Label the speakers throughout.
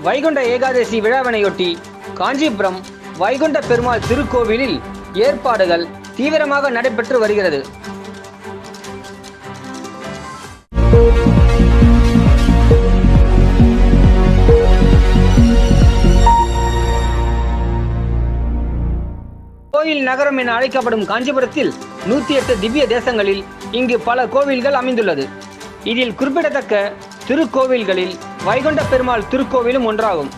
Speaker 1: வைகுண்ட ஏகாதசி விழாவினையொட்டி காஞ்சிபுரம் வைகுண்ட பெருமாள் திருக்கோவிலில் ஏற்பாடுகள் தீவிரமாக நடைபெற்று வருகிறது. கோயில் நகரம் என அழைக்கப்படும் காஞ்சிபுரத்தில் 108 திவ்ய தேசங்களில் இங்கு பல கோவில்கள் அமைந்துள்ளது. இதில் குறிப்பிடத்தக்க திருக்கோவில்களில் வைகுண்ட பெருமாள் திருக்கோவிலும் ஒன்றாகும்.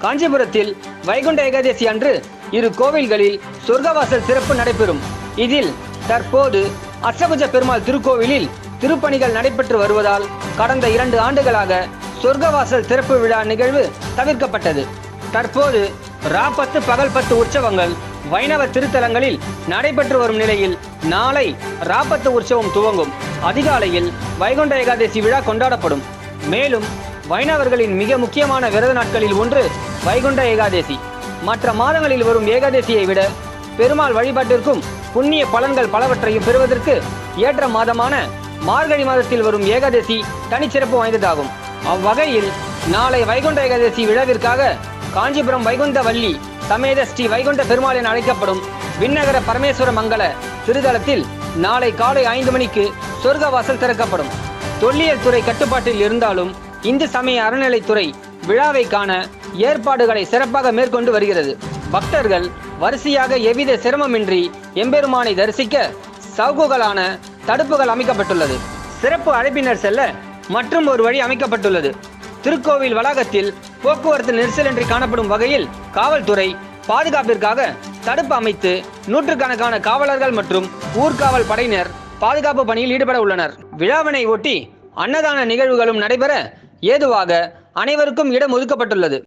Speaker 1: காஞ்சிபுரத்தில் வைகுண்ட ஏகாதசி அன்று இரு கோவில்களில் சொர்க்கவாசல் சிறப்பு நடைபெறும். இதில் தற்போது அஷ்டபுஜ பெருமாள் திருக்கோவிலில் திருப்பணிகள் நடைபெற்று வருவதால் கடந்த 2 ஆண்டுகளாக சொர்க்கவாசல் திறப்பு விழா நிகழ்வு தவிர்க்கப்பட்டது. தற்போது ராப்பத்து பகல் 10 உற்சவங்கள் வைணவ திருத்தலங்களில் நடைபெற்று வரும் நிலையில் நாளை ராப்பத்து உற்சவம் துவங்கும். அதிகாலையில் வைகுண்ட ஏகாதசி விழா கொண்டாடப்படும். மேலும் வைணவர்களின் மிக முக்கியமான விரத நாட்களில் ஒன்று வைகுண்ட ஏகாதசி. மற்ற மாதங்களில் வரும் ஏகாதசியை விட பெருமாள் வழிபாட்டிற்கும் புண்ணிய பலன்கள் பலவற்றையும் பெறுவதற்கு ஏற்ற மாதமான மார்கழி மாதத்தில் வரும் ஏகாதசி தனிச்சிறப்பு வாய்ந்ததாகும். அவ்வகையில் நாளை வைகுண்ட ஏகாதசி விழாவிற்காக காஞ்சிபுரம் வைகுண்ட வள்ளி சமேத ஸ்ரீ வைகுண்ட பெருமாள் என அழைக்கப்படும் விண்ணகர பரமேஸ்வர மங்கல திருத்தலத்தில் நாளை காலை 5 மணிக்கு சொர்க்கவாசல் திறக்கப்படும். தொல்லியல் துறை கட்டுப்பாட்டில் இருந்தாலும் இந்து சமய அறநிலைத்துறை விழாவை காண ஏற்பாடுகளை சிறப்பாக மேற்கொண்டு வருகிறது. பக்தர்கள் வரிசையாக எவ்வித சிரமமின்றி எம்பெருமானை தரிசிக்க சவுக்குகளான தடுப்புகள் அமைக்கப்பட்டுள்ளது. சிறப்பு அழைப்பினர் செல்ல மற்றும் ஒரு வழி அமைக்கப்பட்டுள்ளது. திருக்கோவில் வளாகத்தில் போக்குவரத்து நெரிசலின்றி காணப்படும் வகையில் காவல்துறை பாதுகாப்பிற்காக தடுப்பு அமைத்து நூற்றுக்கணக்கான காவலர்கள் மற்றும் ஊர்காவல் படையினர் பாதுகாப்பு பணியில் ஈடுபட உள்ளனர். விழாவினை ஒட்டி அன்னதான நிகழ்வுகளும் நடைபெற ஏதுவாக அனைவருக்கும் இடம் ஒதுக்கப்பட்டுள்ளது.